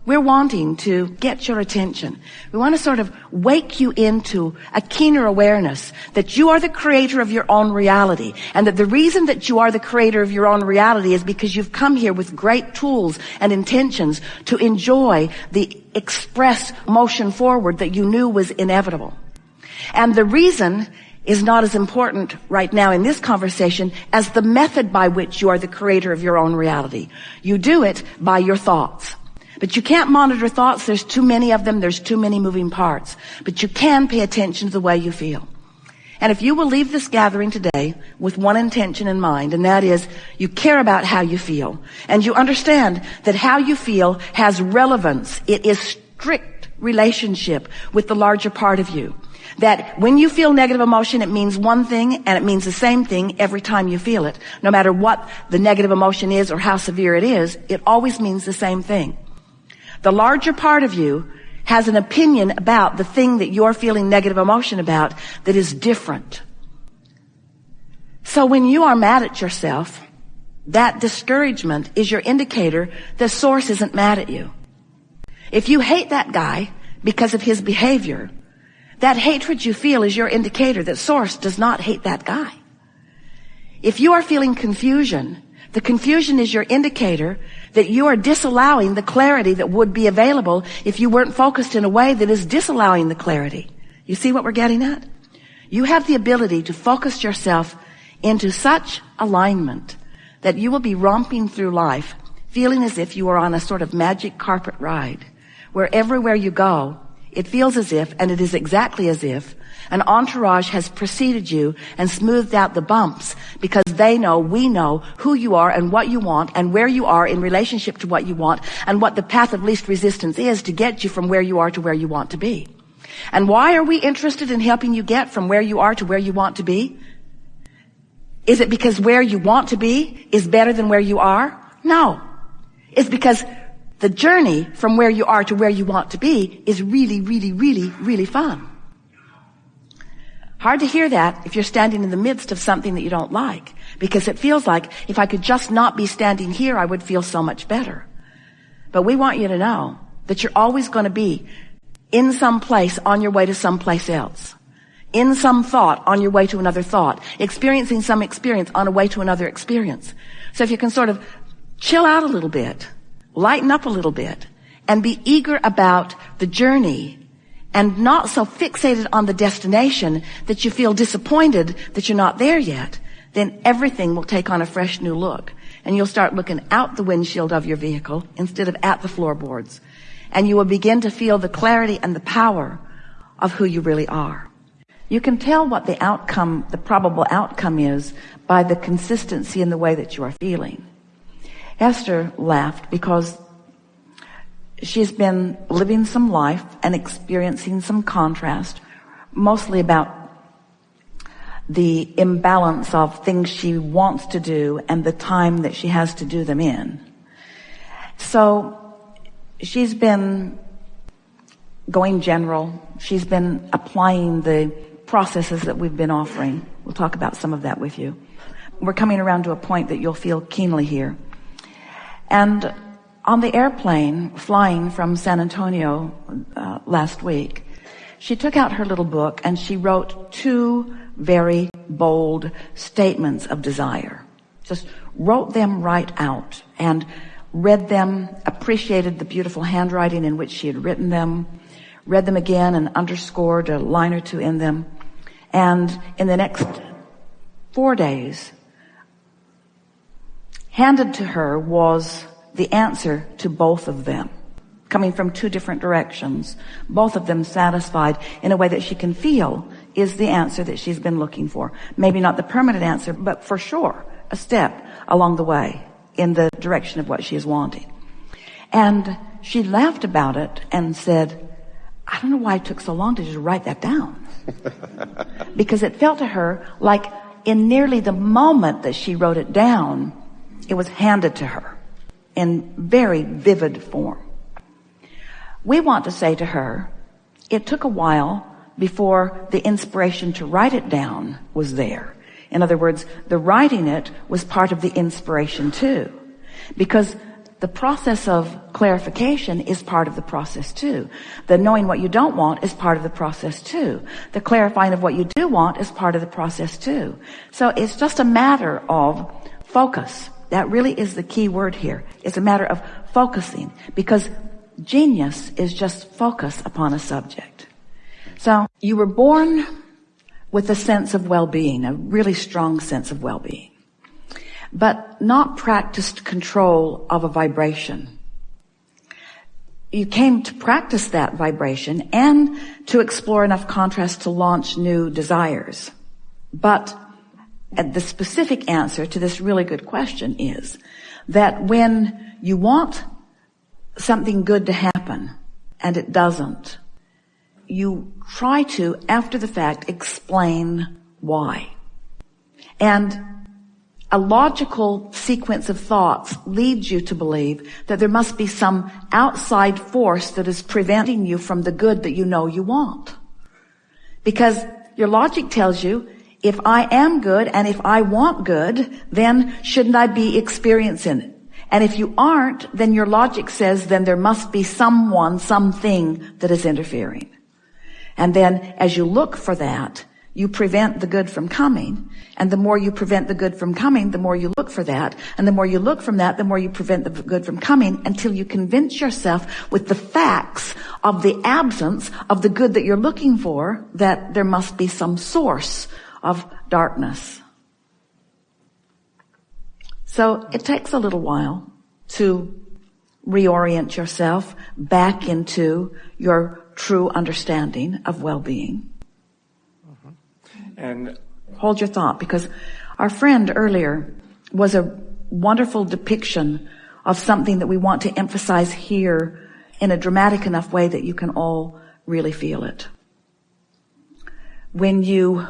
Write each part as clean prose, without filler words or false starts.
We're wanting to get your attention. We want to sort of wake you into a keener awareness that you are the creator of your own reality, and that the reason that you are the creator of your own reality is because you've come here with great tools and intentions to enjoy the express motion forward that you knew was inevitable. And the reason is not as important right now in this conversation as the method by which you are the creator of your own reality. You do it by your thoughts. But you can't monitor thoughts. There's too many of them. There's too many moving parts. But you can pay attention to the way you feel. And if you will leave this gathering today with one intention in mind, and that is you care about how you feel, and you understand that how you feel has relevance. It is strict relationship with the larger part of you. That when you feel negative emotion, it means one thing, and it means the same thing every time you feel it. No matter what the negative emotion is or how severe it is, it always means the same thing. The larger part of you has an opinion about the thing that you're feeling negative emotion about that is different. So when you are mad at yourself, that discouragement is your indicator the source isn't mad at you. If you hate that guy because of his behavior, that hatred you feel is your indicator that source does not hate that guy. If you are feeling confusion, the confusion is your indicator that you are disallowing the clarity that would be available if you weren't focused in a way that is disallowing the clarity. You see what we're getting at? You have the ability to focus yourself into such alignment that you will be romping through life feeling as if you are on a sort of magic carpet ride, where everywhere you go, it feels as if, and it is exactly as if, an entourage has preceded you and smoothed out the bumps because they know, we know who you are and what you want and where you are in relationship to what you want and what the path of least resistance is to get you from where you are to where you want to be. And why are we interested in helping you get from where you are to where you want to be? Is it because where you want to be is better than where you are? No. It's because the journey from where you are to where you want to be is really, really, really, really fun. Hard to hear that if you're standing in the midst of something that you don't like, because it feels like if I could just not be standing here, I would feel so much better. But we want you to know that you're always going to be in some place on your way to someplace else, in some thought on your way to another thought, experiencing some experience on a way to another experience. So if you can sort of chill out a little bit, lighten up a little bit, and be eager about the journey and not so fixated on the destination that you feel disappointed that you're not there yet, then everything will take on a fresh new look. And you'll start looking out the windshield of your vehicle instead of at the floorboards. And you will begin to feel the clarity and the power of who you really are. You can tell what the outcome, the probable outcome is by the consistency in the way that you are feeling. Esther laughed because she's been living some life and experiencing some contrast, mostly about the imbalance of things she wants to do and the time that she has to do them in. So she's been going general. She's been applying the processes that we've been offering. We'll talk about some of that with you. We're coming around to a point that you'll feel keenly here. And on the airplane flying from San Antonio last week, she took out her little book and she wrote 2 very bold statements of desire. Just wrote them right out and read them, appreciated the beautiful handwriting in which she had written them, read them again and underscored a line or 2 in them. And in the next 4 days, handed to her was the answer to both of them, coming from 2 different directions, both of them satisfied in a way that she can feel is the answer that she's been looking for. Maybe not the permanent answer, but for sure a step along the way in the direction of what she is wanting. And she laughed about it and said, I don't know why it took so long to just write that down. Because it felt to her like in nearly the moment that she wrote it down, it was handed to her in very vivid form. We want to say to her, it took a while before the inspiration to write it down was there. In other words, the writing it was part of the inspiration too. Because the process of clarification is part of the process too. The knowing what you don't want is part of the process too. The clarifying of what you do want is part of the process too. So it's just a matter of focus. That really is the key word here. It's a matter of focusing, because genius is just focus upon a subject. So you were born with a sense of well-being, a really strong sense of well-being, but not practiced control of a vibration. You came to practice that vibration and to explore enough contrast to launch new desires. But the specific answer to this really good question is that when you want something good to happen and it doesn't, you try to, after the fact, explain why. And a logical sequence of thoughts leads you to believe that there must be some outside force that is preventing you from the good that you know you want. Because your logic tells you, if I am good and if I want good, then shouldn't I be experiencing it? And if you aren't, then your logic says then there must be someone, something that is interfering. And then as you look for that, you prevent the good from coming. And the more you prevent the good from coming, the more you look for that. And the more you look from that, the more you prevent the good from coming, until you convince yourself with the facts of the absence of the good that you're looking for, that there must be some source of darkness. So it takes a little while to reorient yourself back into your true understanding of well-being. And hold your thought, because our friend earlier was a wonderful depiction of something that we want to emphasize here in a dramatic enough way that you can all really feel it. When you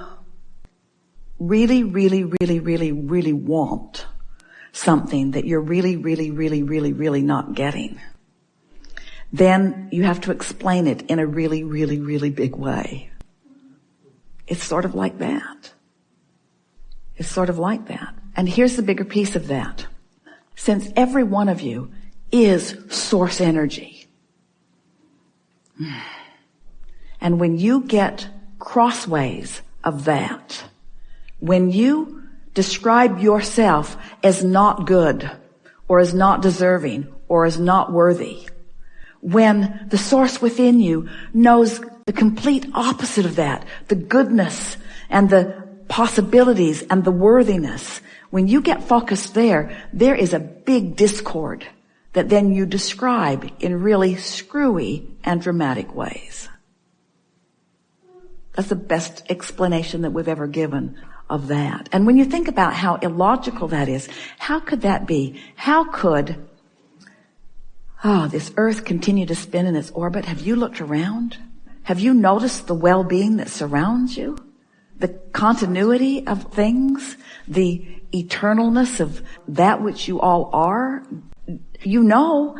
really, really, really, really, really want something that you're really, really, really, really, really not getting, then you have to explain it in a really, really, really big way. It's sort of like that. It's sort of like that. And here's the bigger piece of that. Since every one of you is source energy, and when you get crossways of that, when you describe yourself as not good, or as not deserving, or as not worthy, when the source within you knows the complete opposite of that, the goodness and the possibilities and the worthiness, when you get focused there, there is a big discord that then you describe in really screwy and dramatic ways. That's the best explanation that we've ever given of that. And when you think about how illogical that is, how could that be? How could this earth continue to spin in its orbit? Have you looked around? Have you noticed the well-being that surrounds you? The continuity of things? The eternalness of that which you all are? You know,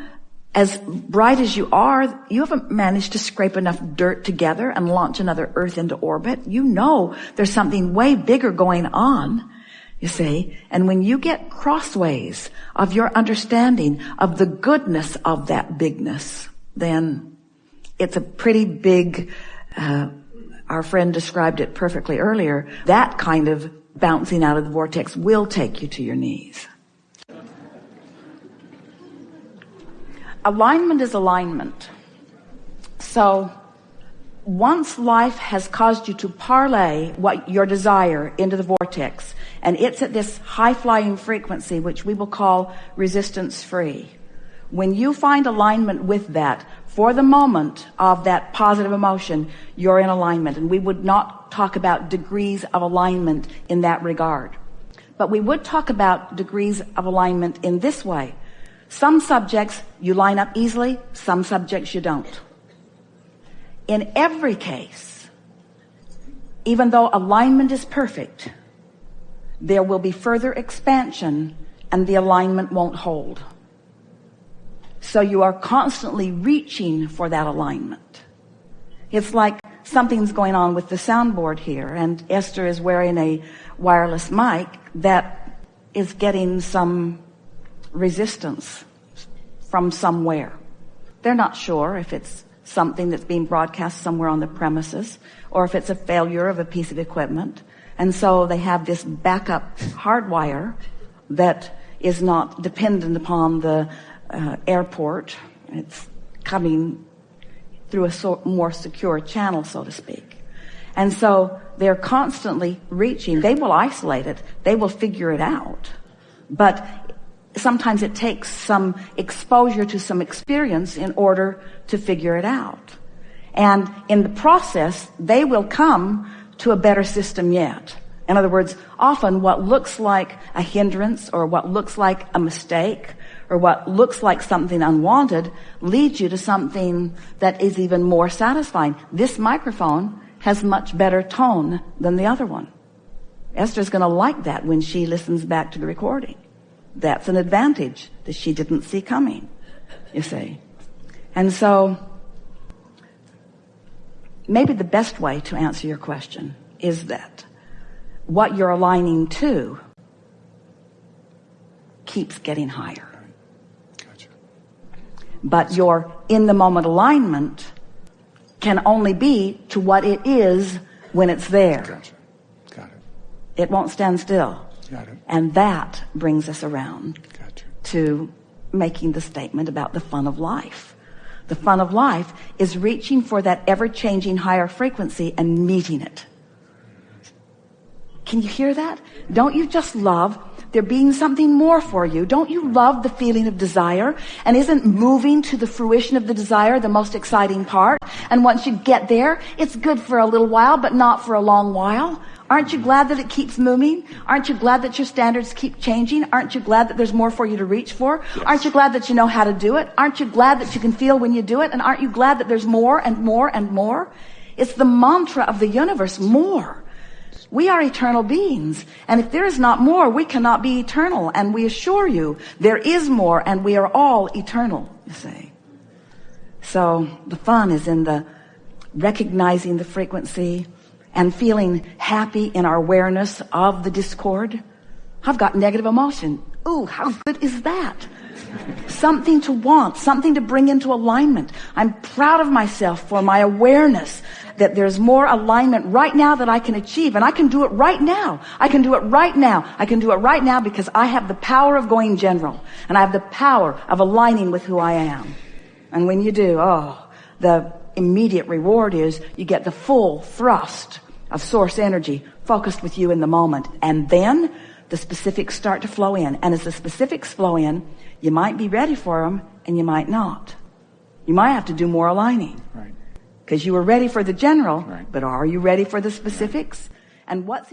as bright as you are, you haven't managed to scrape enough dirt together and launch another earth into orbit. You know there's something way bigger going on, you see. And when you get crossways of your understanding of the goodness of that bigness, then it's a pretty big, our friend described it perfectly earlier, that kind of bouncing out of the vortex will take you to your knees. Alignment is alignment. So once life has caused you to parlay what your desire into the vortex, and it's at this high-flying frequency, which we will call resistance-free, when you find alignment with that, for the moment of that positive emotion, you're in alignment. And we would not talk about degrees of alignment in that regard. But we would talk about degrees of alignment in this way. Some subjects you line up easily, some subjects you don't. In every case, even though alignment is perfect, there will be further expansion and the alignment won't hold. So you are constantly reaching for that alignment. It's like something's going on with the soundboard here, and Esther is wearing a wireless mic that is getting some resistance from somewhere. They're not sure if it's something that's being broadcast somewhere on the premises or if it's a failure of a piece of equipment. And so they have this backup hardwire that is not dependent upon the airport. It's coming through a more secure channel, so to speak. And so they're constantly reaching. They will isolate it. They will figure it out. But sometimes it takes some exposure to some experience in order to figure it out. And in the process, they will come to a better system yet. In other words, often what looks like a hindrance or what looks like a mistake or what looks like something unwanted leads you to something that is even more satisfying. This microphone has much better tone than the other one. Esther's going to like that when she listens back to the recording. That's an advantage that she didn't see coming, you see. And so maybe the best way to answer your question is that what you're aligning to keeps getting higher. Gotcha. But your in-the-moment alignment can only be to what it is when it's there. Gotcha. Got it. It won't stand still. Got it. And that brings us around Gotcha. to making the statement about the fun of life. The fun of life is reaching for that ever-changing higher frequency and meeting it. Can you hear that? Don't you just love there being something more for you? Don't you love the feeling of desire? And isn't moving to the fruition of the desire the most exciting part? And once you get there, it's good for a little while, but not for a long while. Aren't you glad that it keeps moving? Aren't you glad that your standards keep changing? Aren't you glad that there's more for you to reach for? Yes. Aren't you glad that you know how to do it? Aren't you glad that you can feel when you do it? And aren't you glad that there's more and more and more? It's the mantra of the universe, more. We are eternal beings, and if there is not more, we cannot be eternal. And we assure you, there is more, and we are all eternal, you see. So the fun is in the recognizing the frequency and feeling happy in our awareness of the discord. I've got negative emotion. Ooh, how good is that? Something to want, something to bring into alignment. I'm proud of myself for my awareness that there's more alignment right now that I can achieve, and I can do it right now. I can do it right now. I can do it right now because I have the power of going general, and I have the power of aligning with who I am. And when you do, the immediate reward is you get the full thrust of source energy focused with you in the moment, and then the specifics start to flow in. And as the specifics flow in, you might be ready for them and you might not. You might have to do more aligning. Right. Because you were ready for the general, Right. but are you ready for the specifics? And what's